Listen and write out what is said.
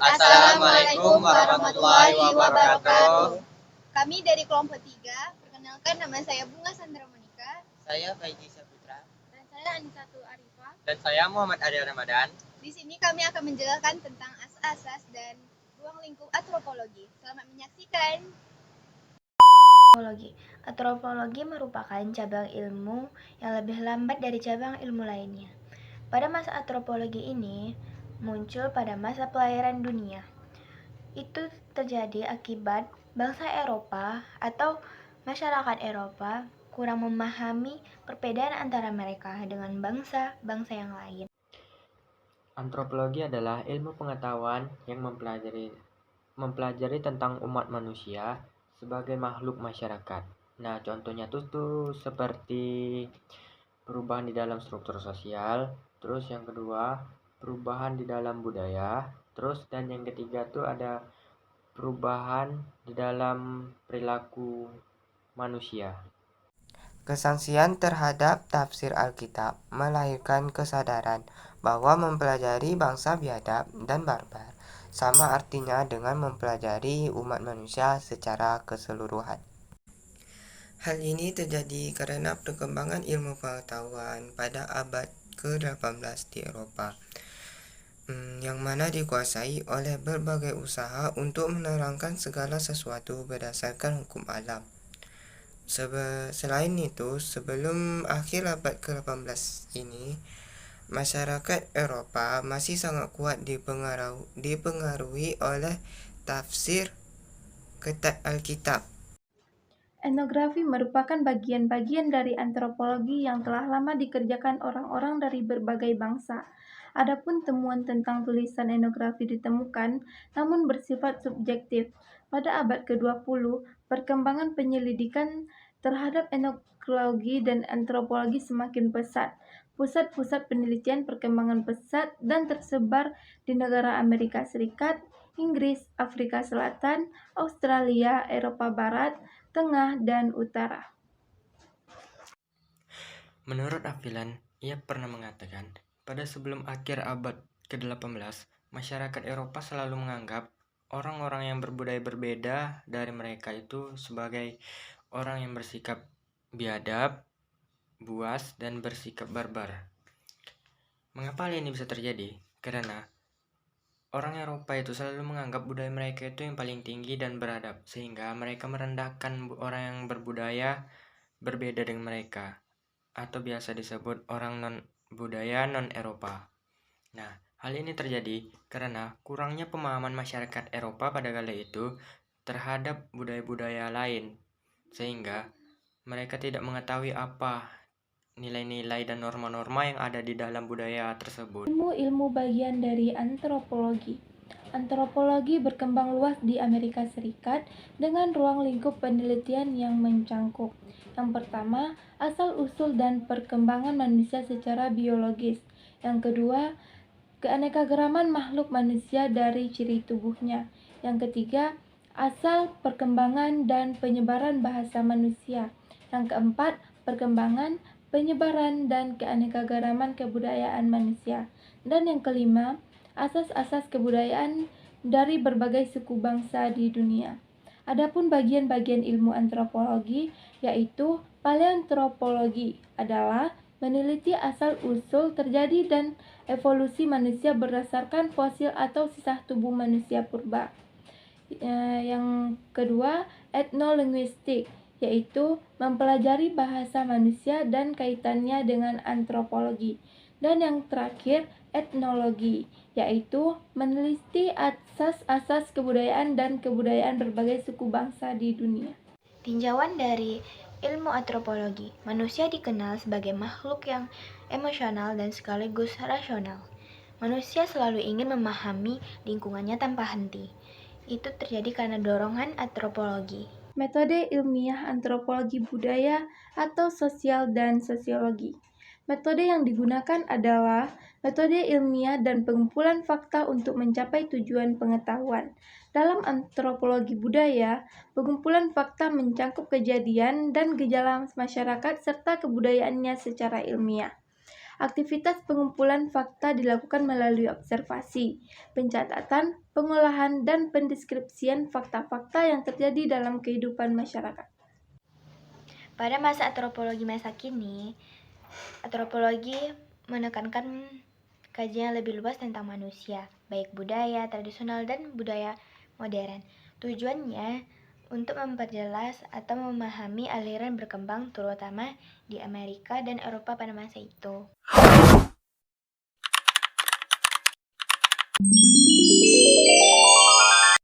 Assalamualaikum warahmatullahi wabarakatuh. Kami dari kelompok 3, perkenalkan nama saya Bunga Sandra Monika. Saya Faiji Saputra. Dan saya Anisatu Arifah. Dan saya Muhammad Arya Ramadan. Di sini kami akan menjelaskan tentang asas-asas dan ruang lingkup antropologi. Selamat menyaksikan. Antropologi merupakan cabang ilmu yang lebih lambat dari cabang ilmu lainnya. Pada masa antropologi ini muncul pada masa pelayaran dunia. Itu terjadi akibat bangsa Eropa atau masyarakat Eropa kurang memahami perbedaan antara mereka dengan bangsa-bangsa yang lain. Antropologi adalah ilmu pengetahuan yang mempelajari tentang umat manusia sebagai makhluk masyarakat. Nah, contohnya tuh seperti perubahan di dalam struktur sosial, terus yang kedua perubahan di dalam budaya, terus dan yang ketiga tuh ada perubahan di dalam perilaku manusia. Kesaksian terhadap tafsir Alkitab melahirkan kesadaran bahwa mempelajari bangsa biadab dan barbar sama artinya dengan mempelajari umat manusia secara keseluruhan. Hal ini terjadi karena perkembangan ilmu pengetahuan pada abad ke-18 di Eropa, yang mana dikuasai oleh berbagai usaha untuk menerangkan segala sesuatu berdasarkan hukum alam. Selain itu, sebelum akhir abad ke-18 ini, masyarakat Eropa masih sangat kuat dipengaruhi oleh tafsir ketat Alkitab. Etnografi merupakan bagian-bagian dari antropologi yang telah lama dikerjakan orang-orang dari berbagai bangsa. Adapun temuan tentang tulisan etnografi ditemukan, namun bersifat subjektif. Pada abad ke-20, perkembangan penyelidikan terhadap etnologi dan antropologi semakin pesat. Pusat-pusat penelitian perkembangan pesat dan tersebar di negara Amerika Serikat, Inggris, Afrika Selatan, Australia, Eropa Barat, Tengah, dan Utara. Menurut Avilan, ia pernah mengatakan, pada sebelum akhir abad ke-18, masyarakat Eropa selalu menganggap orang-orang yang berbudaya berbeda dari mereka itu sebagai orang yang bersikap biadab, buas, dan bersikap barbar. Mengapa hal ini bisa terjadi? Karena orang Eropa itu selalu menganggap budaya mereka itu yang paling tinggi dan beradab, sehingga mereka merendahkan orang yang berbudaya berbeda dengan mereka, atau biasa disebut orang non-budaya non-Eropa. Nah, hal ini terjadi karena kurangnya pemahaman masyarakat Eropa pada kala itu terhadap budaya-budaya lain, sehingga mereka tidak mengetahui apa nilai-nilai dan norma-norma yang ada di dalam budaya tersebut. Ilmu bagian dari antropologi. Antropologi berkembang luas di Amerika Serikat dengan ruang lingkup penelitian yang mencangkup. Yang pertama, asal-usul dan perkembangan manusia secara biologis. Yang kedua, keanekaragaman makhluk manusia dari ciri tubuhnya. Yang ketiga, asal, perkembangan, dan penyebaran bahasa manusia. Yang keempat, perkembangan, penyebaran, dan keanekaragaman kebudayaan manusia. Dan yang kelima, asas-asas kebudayaan dari berbagai suku bangsa di dunia. Adapun bagian-bagian ilmu antropologi, yaitu paleoantropologi, adalah meneliti asal-usul terjadi dan evolusi manusia berdasarkan fosil atau sisa tubuh manusia purba. Yang kedua, etnolinguistik, yaitu mempelajari bahasa manusia dan kaitannya dengan antropologi. Dan yang terakhir, etnologi, yaitu meneliti asas-asas kebudayaan dan kebudayaan berbagai suku bangsa di dunia. Tinjauan dari ilmu antropologi, manusia dikenal sebagai makhluk yang emosional dan sekaligus rasional. Manusia selalu ingin memahami lingkungannya tanpa henti. Itu terjadi karena dorongan antropologi. Metode ilmiah antropologi budaya atau sosial dan sosiologi. Metode yang digunakan adalah metode ilmiah dan pengumpulan fakta untuk mencapai tujuan pengetahuan. Dalam antropologi budaya, pengumpulan fakta mencangkup kejadian dan gejala masyarakat serta kebudayaannya secara ilmiah. Aktivitas pengumpulan fakta dilakukan melalui observasi, pencatatan, pengolahan, dan pendeskripsian fakta-fakta yang terjadi dalam kehidupan masyarakat. Pada masa antropologi masa kini, antropologi menekankan kajian lebih luas tentang manusia, baik budaya tradisional dan budaya modern. Tujuannya untuk memperjelas atau memahami aliran berkembang terutama di Amerika dan Eropa pada masa itu.